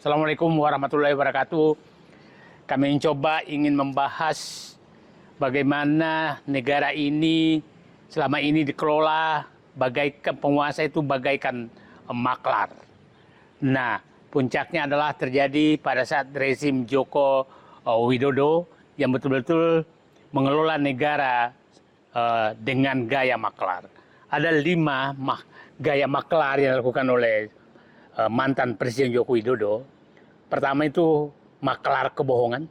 Assalamualaikum warahmatullahi wabarakatuh. Kami ingin membahas bagaimana negara ini selama ini dikelola bagaikan penguasa itu bagaikan maklar. Nah, puncaknya adalah terjadi pada saat rezim Joko Widodo yang betul-betul mengelola negara dengan gaya maklar. Ada 5 gaya maklar yang dilakukan oleh mantan Presiden Joko Widodo. Pertama itu maklar kebohongan.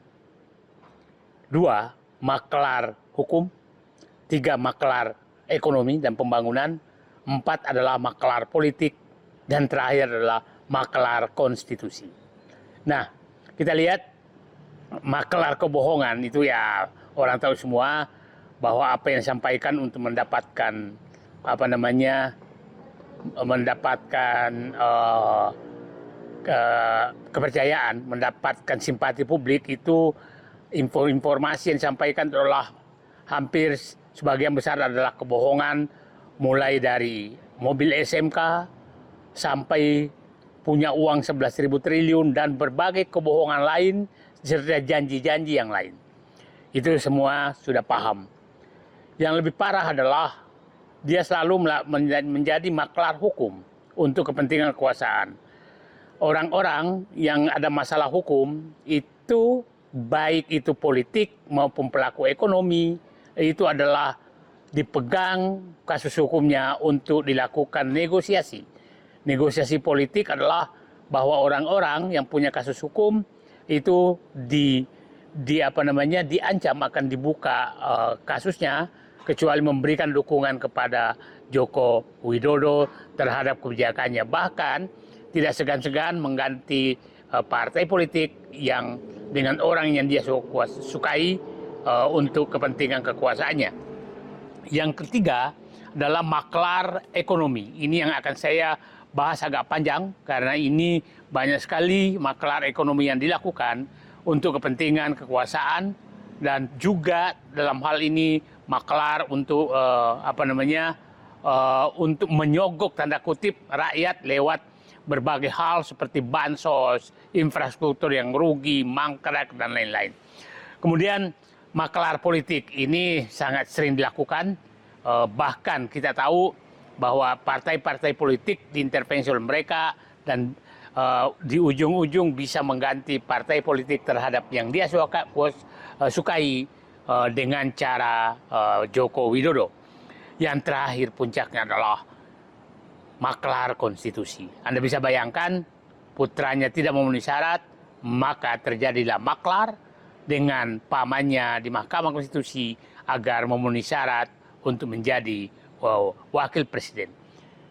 2, maklar hukum. 3, maklar ekonomi dan pembangunan. 4 adalah maklar politik. Dan terakhir adalah maklar konstitusi. Nah, kita lihat maklar kebohongan itu ya orang tahu semua bahwa apa yang disampaikan untuk mendapatkan kepercayaan, mendapatkan simpati publik itu informasi yang disampaikan adalah hampir sebagian besar adalah kebohongan, mulai dari mobil SMK sampai punya uang 11.000 triliun dan berbagai kebohongan lain serta janji-janji yang lain. Itu semua sudah paham. Yang lebih parah adalah dia selalu menjadi maklar hukum untuk kepentingan kekuasaan. Orang-orang yang ada masalah hukum itu, baik itu politik maupun pelaku ekonomi, itu adalah dipegang kasus hukumnya untuk dilakukan negosiasi. Negosiasi politik adalah bahwa orang-orang yang punya kasus hukum itu diancam akan dibuka kasusnya, kecuali memberikan dukungan kepada Joko Widodo terhadap kebijakannya. Bahkan tidak segan-segan mengganti partai politik yang dengan orang yang dia sukai untuk kepentingan kekuasaannya. Yang ketiga adalah maklar ekonomi. Ini yang akan saya bahas agak panjang karena ini banyak sekali maklar ekonomi yang dilakukan untuk kepentingan kekuasaan dan juga dalam hal ini maklar untuk untuk menyogok tanda kutip rakyat lewat berbagai hal seperti bansos, infrastruktur yang rugi, mangkrak dan lain-lain. Kemudian maklar politik ini sangat sering dilakukan, bahkan kita tahu bahwa partai-partai politik diintervensi oleh mereka dan di ujung-ujung bisa mengganti partai politik terhadap yang dia sukai dengan cara Joko Widodo. Yang terakhir puncaknya adalah maklar konstitusi. Anda bisa bayangkan putranya tidak memenuhi syarat, maka terjadilah maklar dengan pamannya di Mahkamah Konstitusi agar memenuhi syarat untuk menjadi wakil presiden.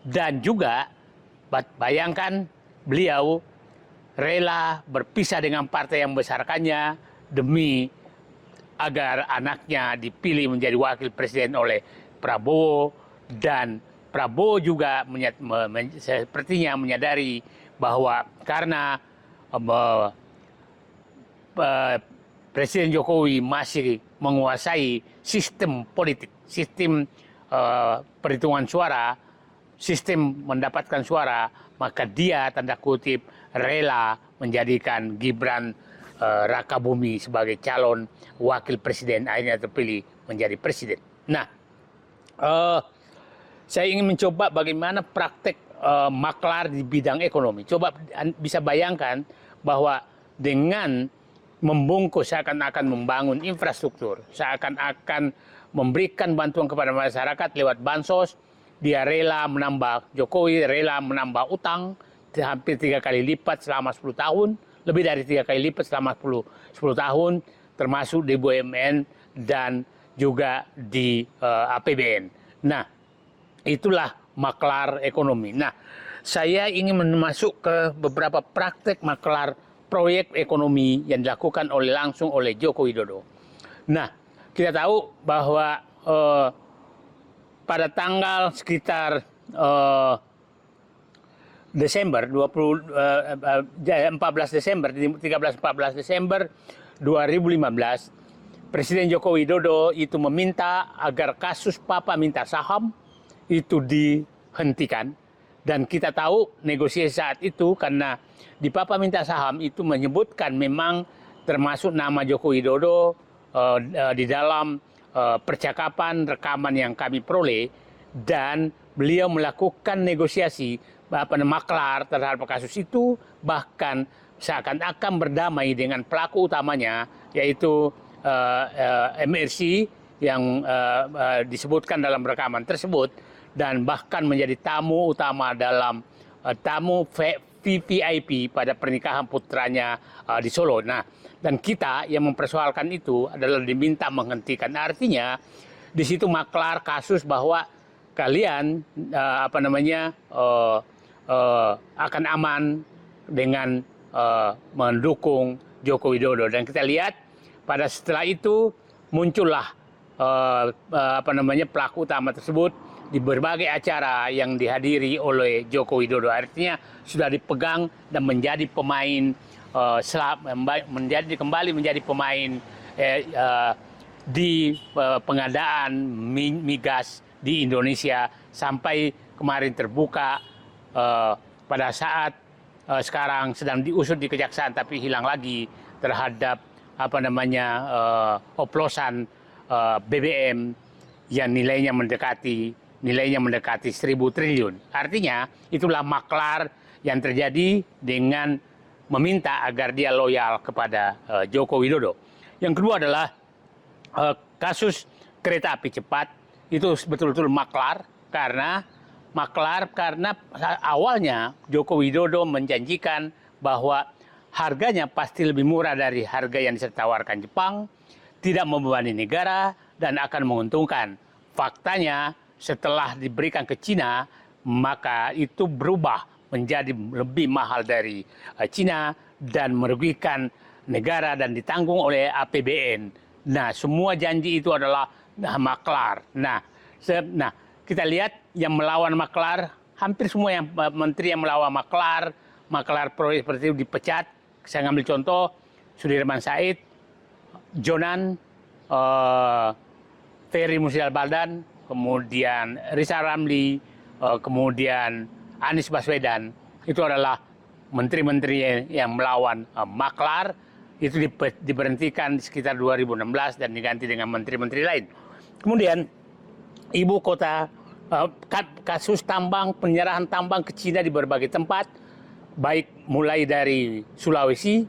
Dan juga bayangkan beliau rela berpisah dengan partai yang membesarkannya demi agar anaknya dipilih menjadi wakil presiden oleh Prabowo, dan Prabowo juga sepertinya menyadari bahwa karena Presiden Jokowi masih menguasai sistem politik, sistem perhitungan suara, sistem mendapatkan suara, maka dia tanda kutip rela menjadikan Gibran Rakabumi sebagai calon wakil presiden, akhirnya terpilih menjadi presiden. Nah, saya ingin mencoba bagaimana praktek maklar di bidang ekonomi. Coba bisa bayangkan bahwa dengan membungkus seakan-akan membangun infrastruktur, seakan-akan memberikan bantuan kepada masyarakat lewat bansos, dia rela menambah, Jokowi rela menambah utang hampir 3 kali lipat selama 10 tahun, lebih dari 3 kali lipat selama 10 tahun, termasuk di BUMN dan juga di APBN. Nah, itulah maklar ekonomi. Nah, saya ingin masuk ke beberapa praktek maklar proyek ekonomi yang dilakukan langsung oleh Joko Widodo. Nah, kita tahu bahwa pada tanggal sekitar Desember 13-14 Desember 2015, Presiden Joko Widodo itu meminta agar kasus Papa minta saham itu dihentikan Dan kita tahu negosiasi saat itu karena di Papa Minta Saham itu menyebutkan memang termasuk nama Joko Widodo di dalam percakapan rekaman yang kami peroleh, dan beliau melakukan negosiasi maklar terhadap kasus itu, bahkan seakan-akan berdamai dengan pelaku utamanya yaitu MRC yang disebutkan dalam rekaman tersebut, dan bahkan menjadi tamu utama dalam tamu VVIP pada pernikahan putranya di Solo. Nah, dan kita yang mempersoalkan itu adalah diminta menghentikan. Artinya di situ maklar kasus bahwa kalian akan aman dengan mendukung Joko Widodo. Dan kita lihat pada setelah itu muncullah pelaku utama tersebut di berbagai acara yang dihadiri oleh Joko Widodo. Artinya sudah dipegang dan menjadi pemain kembali menjadi pemain di pengadaan migas di Indonesia, sampai kemarin terbuka pada saat sekarang sedang diusut di kejaksaan tapi hilang lagi terhadap oplosan BBM yang nilainya mendekati 1.000 triliun. Artinya itulah maklar yang terjadi dengan meminta agar dia loyal kepada Joko Widodo. Yang kedua adalah kasus kereta api cepat. Itu betul-betul maklar karena awalnya Joko Widodo menjanjikan bahwa harganya pasti lebih murah dari harga yang ditawarkan Jepang, tidak membebani negara, dan akan menguntungkan. Faktanya setelah diberikan ke Cina, maka itu berubah menjadi lebih mahal dari Cina dan merugikan negara dan ditanggung oleh APBN. Nah, semua janji itu adalah maklar. Nah, kita lihat yang melawan maklar, hampir semua yang menteri yang melawan maklar proyek seperti itu dipecat. Saya ngambil contoh Sudirman Said, Jonan, Ferry Musidal Baldan, kemudian Rizal Ramli, kemudian Anies Baswedan. Itu adalah menteri-menteri yang melawan maklar. Itu diberhentikan sekitar 2016 dan diganti dengan menteri-menteri lain. Kemudian ibu kota, kasus penyerahan tambang ke Cina di berbagai tempat, baik mulai dari Sulawesi,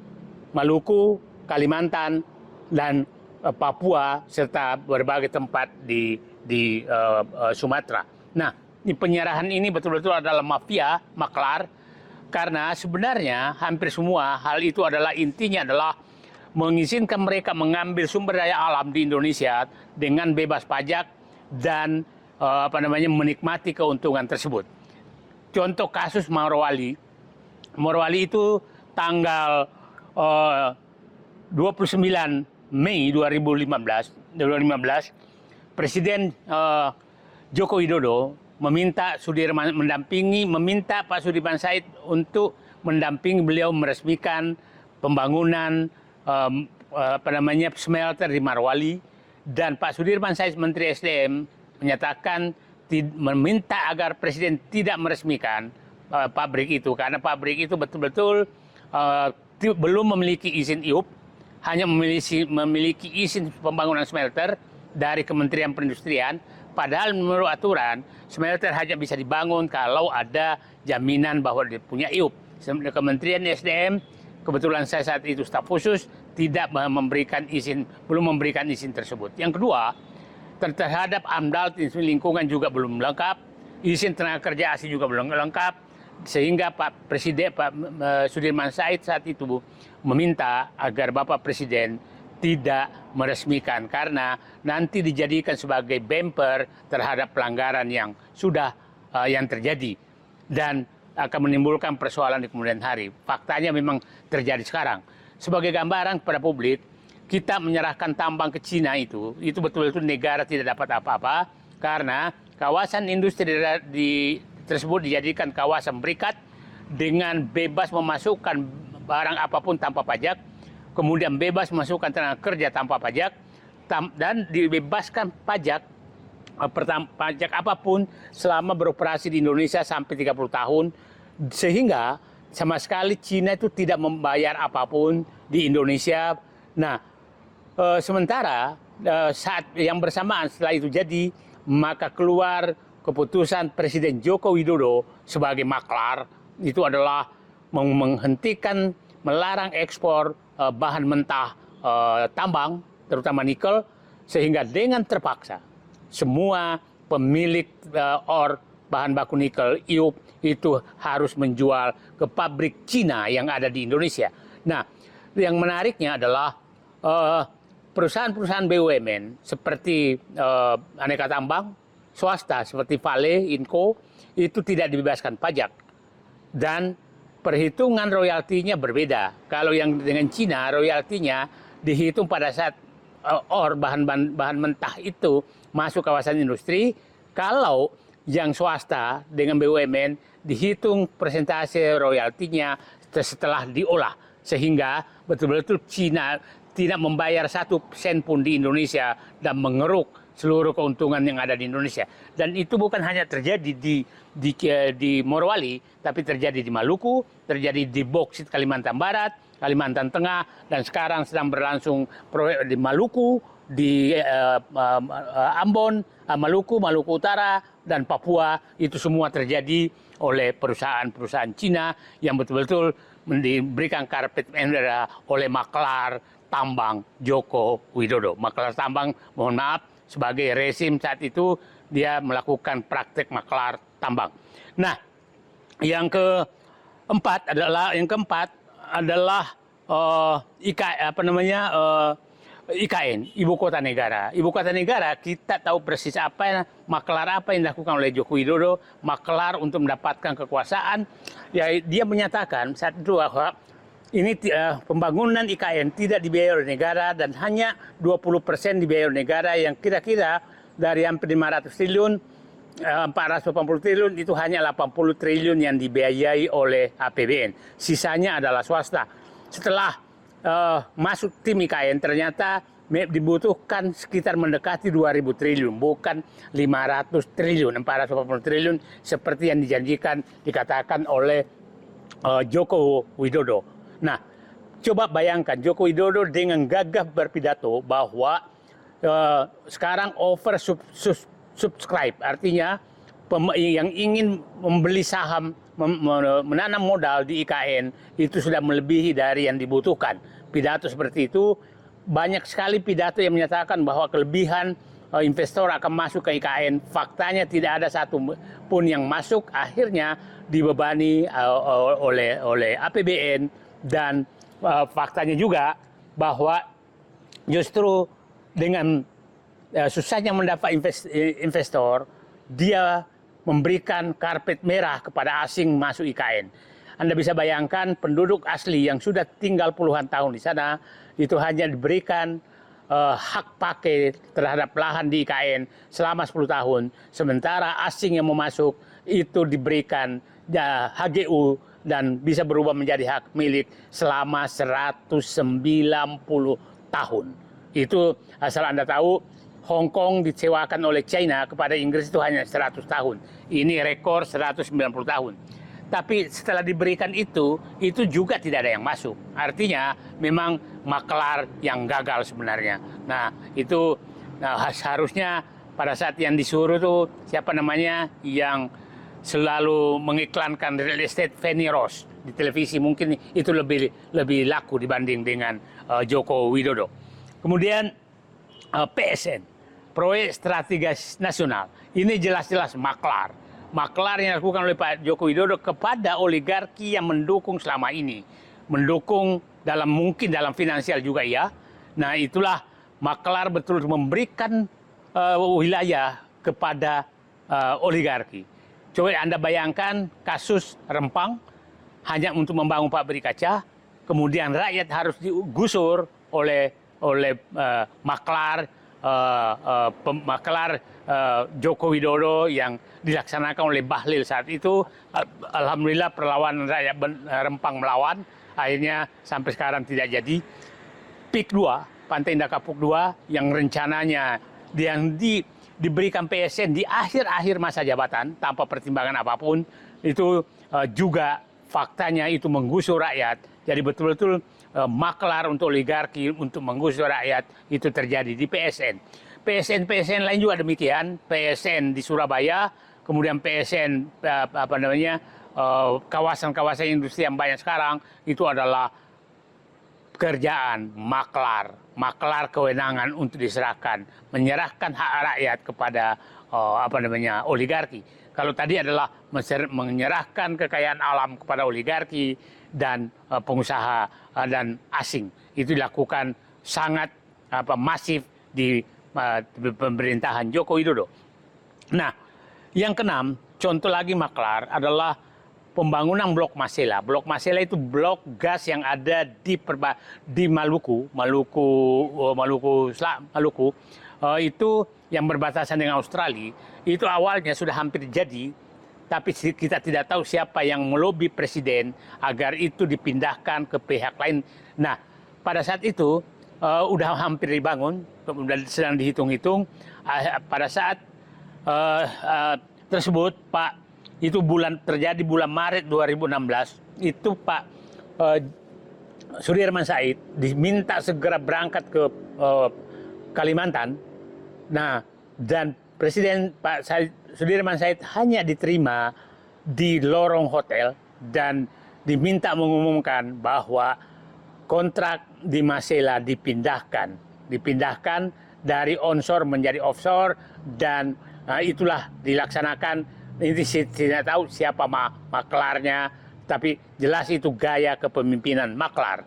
Maluku, Kalimantan, dan Papua, serta berbagai tempat di Sumatera. Nah, penyerahan ini betul-betul adalah mafia, maklar, karena sebenarnya hampir semua hal itu adalah intinya adalah mengizinkan mereka mengambil sumber daya alam di Indonesia dengan bebas pajak dan menikmati keuntungan tersebut. Contoh kasus Morowali. Morowali itu tanggal 29 Mei 2015, Presiden Joko Widodo meminta Pak Sudirman Said untuk mendampingi beliau meresmikan pembangunan smelter di Morowali, dan Pak Sudirman Said Menteri SDM menyatakan meminta agar Presiden tidak meresmikan pabrik itu karena pabrik itu betul-betul belum memiliki izin IUP, hanya memiliki izin pembangunan smelter dari Kementerian Perindustrian. Padahal menurut aturan, smelter hanya bisa dibangun kalau ada jaminan bahwa dia punya IUP. Kementerian SDM, kebetulan saya saat itu staf khusus, belum memberikan izin tersebut. Yang kedua, terhadap AMDAL lingkungan juga belum lengkap, izin tenaga kerja asing juga belum lengkap, sehingga Pak Sudirman Said saat itu meminta agar Bapak Presiden tidak meresmikan karena nanti dijadikan sebagai bumper terhadap pelanggaran yang yang terjadi dan akan menimbulkan persoalan di kemudian hari. Faktanya memang terjadi sekarang. Sebagai gambaran kepada publik, kita menyerahkan tambang ke Cina itu betul-betul negara tidak dapat apa-apa karena kawasan industri tersebut dijadikan kawasan berikat dengan bebas memasukkan barang apapun tanpa pajak, kemudian bebas memasukkan tenaga kerja tanpa pajak, dan dibebaskan pajak pajak apapun selama beroperasi di Indonesia sampai 30 tahun, sehingga sama sekali Cina itu tidak membayar apapun di Indonesia. Nah, sementara saat yang bersamaan setelah itu jadi, maka keluar keputusan Presiden Joko Widodo sebagai maklar, itu adalah menghentikan, melarang ekspor bahan mentah tambang, terutama nikel, sehingga dengan terpaksa semua pemilik bahan baku nikel IUP itu harus menjual ke pabrik Cina yang ada di Indonesia. Nah, yang menariknya adalah perusahaan-perusahaan BUMN seperti aneka tambang, swasta seperti Vale, Inco, itu tidak dibebaskan pajak. Dan perhitungan royaltinya berbeda. Kalau yang dengan Cina, royaltinya dihitung pada saat bahan mentah itu masuk kawasan industri. Kalau yang swasta dengan BUMN dihitung persentase royaltinya setelah diolah, sehingga betul-betul Cina tidak membayar 1 sen pun di Indonesia dan mengeruk seluruh keuntungan yang ada di Indonesia. Dan itu bukan hanya terjadi di Morowali, tapi terjadi di Maluku, terjadi di Boksit Kalimantan Barat, Kalimantan Tengah, dan sekarang sedang berlangsung proyek di Maluku, di Ambon, Maluku Utara, dan Papua. Itu semua terjadi oleh perusahaan-perusahaan Cina yang betul-betul diberikan karpet merah oleh maklar tambang Joko Widodo. Maklar tambang, mohon maaf, sebagai rezim saat itu dia melakukan praktek maklar tambang. Nah, yang keempat adalah IKN, ibu kota negara. Ibu kota negara, kita tahu persis maklar apa yang dilakukan oleh Joko Widodo, maklar untuk mendapatkan kekuasaan. Ya, dia menyatakan saat itu bahwa ini pembangunan IKN tidak dibiayai oleh negara dan hanya 20% dibiayai oleh negara, yang kira-kira dari hampir 500 triliun, 480 triliun itu hanya 80 triliun yang dibiayai oleh APBN. Sisanya adalah swasta. Setelah masuk tim IKN ternyata dibutuhkan sekitar mendekati 2.000 triliun, bukan 500 triliun, 480 triliun seperti yang dijanjikan, dikatakan oleh Joko Widodo. Nah, coba bayangkan Joko Widodo dengan gagah berpidato bahwa sekarang oversubscribe, artinya yang ingin membeli saham, menanam modal di IKN itu sudah melebihi dari yang dibutuhkan. Pidato seperti itu, banyak sekali pidato yang menyatakan bahwa kelebihan investor akan masuk ke IKN. Faktanya tidak ada satu pun yang masuk, akhirnya dibebani oleh APBN. Dan faktanya juga bahwa justru dengan susahnya mendapat investor, dia memberikan karpet merah kepada asing masuk IKN. Anda bisa bayangkan penduduk asli yang sudah tinggal puluhan tahun di sana, itu hanya diberikan hak pakai terhadap lahan di IKN selama 10 tahun. Sementara asing yang mau masuk itu diberikan HGU dan bisa berubah menjadi hak milik selama 190 tahun. Itu asal Anda tahu, Hong Kong disewakan oleh China kepada Inggris itu hanya 100 tahun. Ini rekor 190 tahun. Tapi setelah diberikan itu juga tidak ada yang masuk. Artinya memang maklar yang gagal sebenarnya. Nah, itu seharusnya pada saat yang disuruh tuh siapa namanya yang selalu mengiklankan real estate, Feni Rose di televisi, mungkin itu lebih laku dibanding dengan Joko Widodo. Kemudian PSN, Proyek Strategis Nasional, ini jelas-jelas maklar yang dilakukan oleh Pak Joko Widodo kepada oligarki yang mendukung selama ini, mendukung mungkin dalam finansial juga ya. Nah, itulah maklar betul memberikan wilayah kepada oligarki. Coba Anda bayangkan kasus Rempang, hanya untuk membangun pabrik kaca, kemudian rakyat harus digusur oleh maklar Joko Widodo yang dilaksanakan oleh Bahlil saat itu. Alhamdulillah perlawanan rakyat Rempang melawan, akhirnya sampai sekarang tidak jadi. PIK 2, Pantai Indah Kapuk 2, yang rencananya yang diberikan PSN di akhir-akhir masa jabatan tanpa pertimbangan apapun, itu juga faktanya itu menggusur rakyat. Jadi betul-betul maklar untuk oligarki, untuk menggusur rakyat itu terjadi di PSN. PSN lain juga demikian, PSN di Surabaya, kemudian PSN kawasan-kawasan industri yang banyak sekarang itu adalah kerjaan maklar kewenangan untuk diserahkan, menyerahkan hak rakyat kepada oligarki. Kalau tadi adalah menyerahkan kekayaan alam kepada oligarki dan pengusaha dan asing. Itu dilakukan sangat masif di pemerintahan Joko Widodo. Nah, yang keenam, contoh lagi maklar adalah pembangunan Blok Masela. Blok Masela itu blok gas yang ada di Maluku, itu yang berbatasan dengan Australia. Itu awalnya sudah hampir jadi, tapi kita tidak tahu siapa yang melobi presiden agar itu dipindahkan ke pihak lain. Nah, pada saat itu udah hampir dibangun, kemudian sedang dihitung-hitung. Pada saat tersebut, Pak, itu terjadi bulan Maret 2016, itu Pak Sudirman Said diminta segera berangkat ke Kalimantan. Nah, dan Presiden Pak Sudirman Said hanya diterima di lorong hotel dan diminta mengumumkan bahwa kontrak di Masela dipindahkan dari onshore menjadi offshore, dan itulah dilaksanakan. Ini tidak tahu siapa maklarnya, tapi jelas itu gaya kepemimpinan maklar.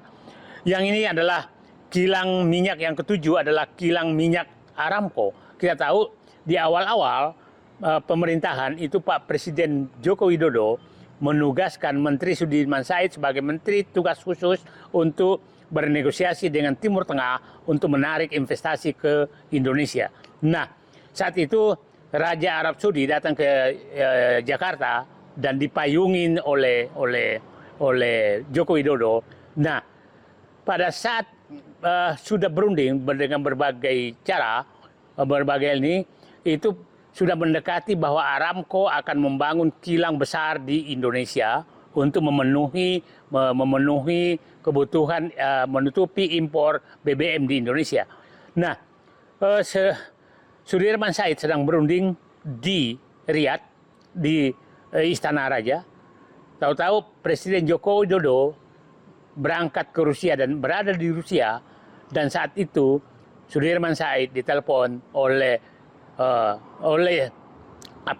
Yang ini adalah kilang minyak yang ketujuh, adalah kilang minyak Aramco. Kita tahu di awal-awal pemerintahan itu Pak Presiden Joko Widodo menugaskan Menteri Sudirman Said sebagai Menteri Tugas Khusus untuk bernegosiasi dengan Timur Tengah untuk menarik investasi ke Indonesia. Nah, saat itu Raja Arab Saudi datang ke Jakarta dan dipayungin oleh Joko Widodo. Nah, pada saat sudah berunding dengan berbagai cara, itu sudah mendekati bahwa Aramco akan membangun kilang besar di Indonesia untuk memenuhi kebutuhan, menutupi impor BBM di Indonesia. Nah, Sudirman Said sedang berunding di Riyadh, di Istana Raja. Tahu-tahu Presiden Joko Widodo berangkat ke Rusia dan berada di Rusia, dan saat itu Sudirman Said ditelepon oleh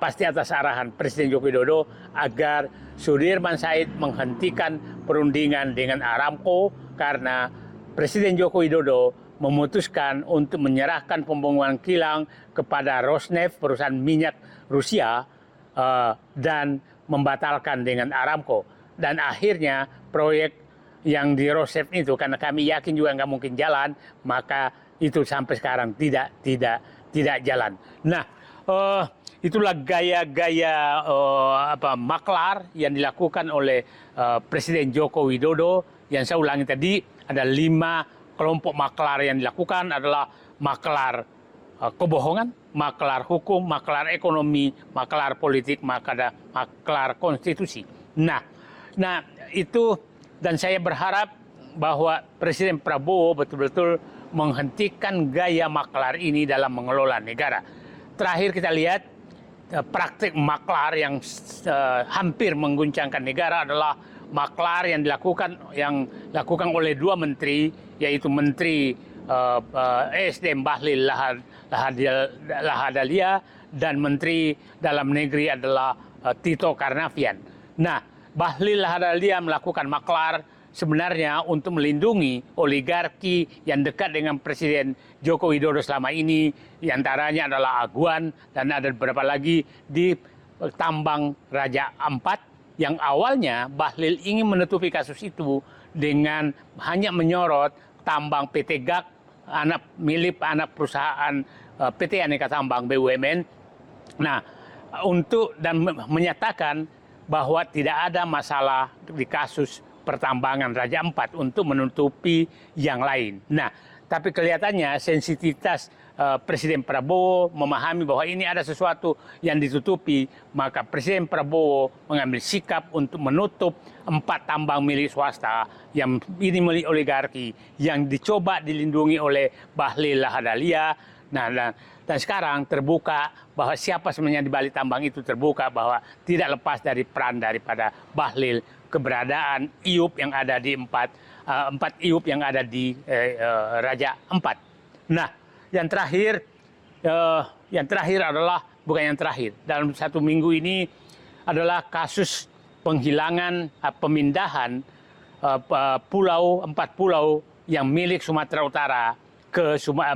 pasti atas arahan Presiden Joko Widodo agar Sudirman Said menghentikan perundingan dengan Aramco karena Presiden Joko Widodo memutuskan untuk menyerahkan pembangunan kilang kepada Rosneft, perusahaan minyak Rusia, dan membatalkan dengan Aramco. Dan akhirnya proyek yang di Rosneft itu, karena kami yakin juga nggak mungkin jalan, maka itu sampai sekarang tidak jalan. Nah, itulah gaya-gaya maklar yang dilakukan oleh Presiden Joko Widodo. Yang saya ulangi tadi, ada 5 kelompok maklar yang dilakukan, adalah maklar kebohongan, maklar hukum, maklar ekonomi, maklar politik, maklar konstitusi. Nah itu, dan saya berharap bahwa Presiden Prabowo betul-betul menghentikan gaya maklar ini dalam mengelola negara. Terakhir kita lihat praktik maklar yang hampir mengguncangkan negara adalah maklar yang dilakukan oleh 2 menteri, yaitu Menteri ESDM Bahlil Lahadalia dan Menteri Dalam Negeri adalah Tito Karnavian. Nah, Bahlil Lahadalia melakukan maklar sebenarnya untuk melindungi oligarki yang dekat dengan Presiden Joko Widodo selama ini, diantaranya adalah Aguan dan ada beberapa lagi di tambang Raja Ampat, yang awalnya Bahlil ingin menutupi kasus itu dengan hanya menyorot tambang PT GAK, milik anak perusahaan PT Aneka Tambang BUMN. Nah, dan menyatakan bahwa tidak ada masalah di kasus pertambangan Raja Ampat untuk menutupi yang lain. Nah, Tapi kelihatannya sensitivitas Presiden Prabowo memahami bahwa ini ada sesuatu yang ditutupi, maka Presiden Prabowo mengambil sikap untuk menutup 4 tambang milik swasta yang ini milik oligarki yang dicoba dilindungi oleh Bahlil Lahadalia. Nah, dan sekarang terbuka bahwa siapa sebenarnya di balik tambang itu, terbuka bahwa tidak lepas dari peran daripada Bahlil, keberadaan IUP yang ada di 4 IUP yang ada di Raja 4. Nah, yang terakhir adalah, bukan yang terakhir, dalam 1 minggu ini adalah kasus penghilangan, pemindahan 4 pulau yang milik Sumatera Utara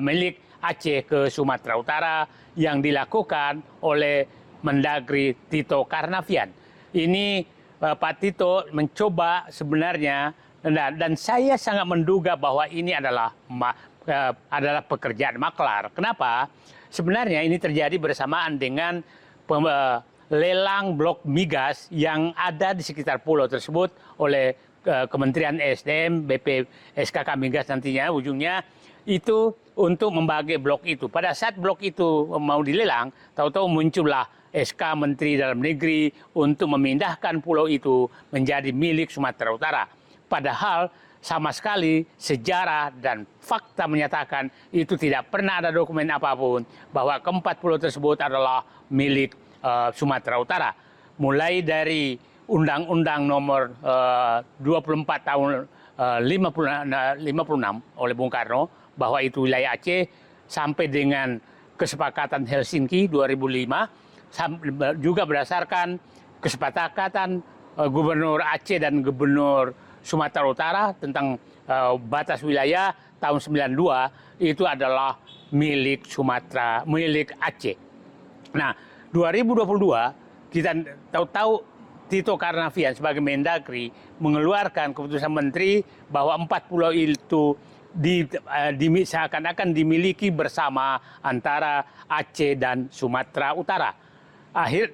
milik Aceh ke Sumatera Utara yang dilakukan oleh Mendagri Tito Karnavian. Ini Pak Tito mencoba sebenarnya, dan saya sangat menduga bahwa ini adalah pekerjaan maklar. Kenapa? Sebenarnya ini terjadi bersamaan dengan lelang blok migas yang ada di sekitar pulau tersebut oleh Kementerian SDM, BP, SKK Migas nantinya ujungnya itu untuk membagi blok itu. Pada saat blok itu mau dilelang, tahu-tahu muncullah SK Menteri Dalam Negeri untuk memindahkan pulau itu menjadi milik Sumatera Utara. Padahal sama sekali sejarah dan fakta menyatakan itu tidak pernah ada dokumen apapun bahwa ke-4 pulau tersebut adalah milik Sumatera Utara. Mulai dari Undang-Undang nomor 24 tahun 56 oleh Bung Karno bahwa itu wilayah Aceh, sampai dengan kesepakatan Helsinki 2005, juga berdasarkan kesepakatan Gubernur Aceh dan Gubernur Sumatera Utara tentang batas wilayah tahun 92, itu adalah milik Sumatera, milik Aceh. Nah, 2022 kita tahu Tito Karnavian sebagai Mendagri mengeluarkan keputusan menteri bahwa 4 pulau itu seakan-akan dimiliki bersama antara Aceh dan Sumatera Utara.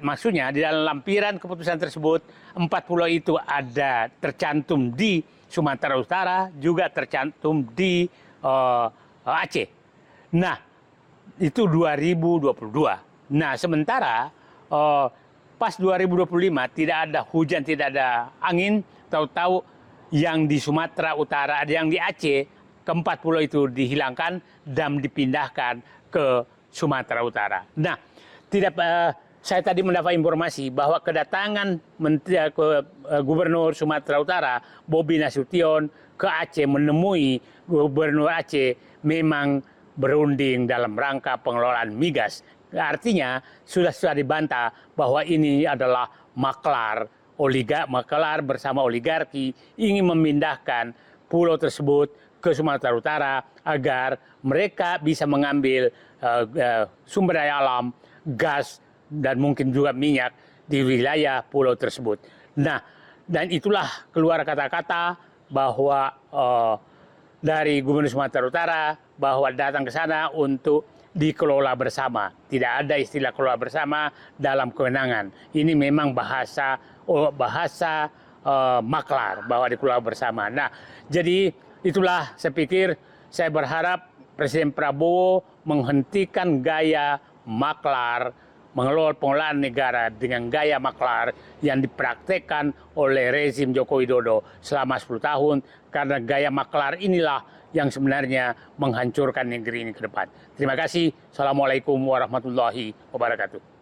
Maksudnya di dalam lampiran keputusan tersebut 4 pulau itu ada tercantum di Sumatera Utara, juga tercantum di Aceh. Nah, itu 2022. Nah, sementara pas 2025 tidak ada hujan, tidak ada angin, tahu-tahu yang di Sumatera Utara, yang di Aceh, ke-4 pulau itu dihilangkan dan dipindahkan ke Sumatera Utara. Nah, saya tadi mendapat informasi bahwa kedatangan Gubernur Sumatera Utara, Bobi Nasution, ke Aceh menemui Gubernur Aceh memang berunding dalam rangka pengelolaan migas. Artinya sudah dibantah bahwa ini adalah maklar bersama oligarki ingin memindahkan pulau tersebut ke Sumatera Utara agar mereka bisa mengambil sumber daya alam, gas, dan mungkin juga minyak di wilayah pulau tersebut. Nah, dan itulah keluar kata-kata bahwa dari Gubernur Sumatera Utara bahwa datang ke sana untuk dikelola bersama. Tidak ada istilah kelola bersama dalam kewenangan. Ini memang bahasa maklar bahwa dikelola bersama. Nah, jadi itulah saya pikir, saya berharap Presiden Prabowo menghentikan gaya maklar, pengelolaan negara dengan gaya maklar yang dipraktekkan oleh rezim Joko Widodo selama 10 tahun, karena gaya maklar inilah yang sebenarnya menghancurkan negeri ini ke depan. Terima kasih. Assalamualaikum warahmatullahi wabarakatuh.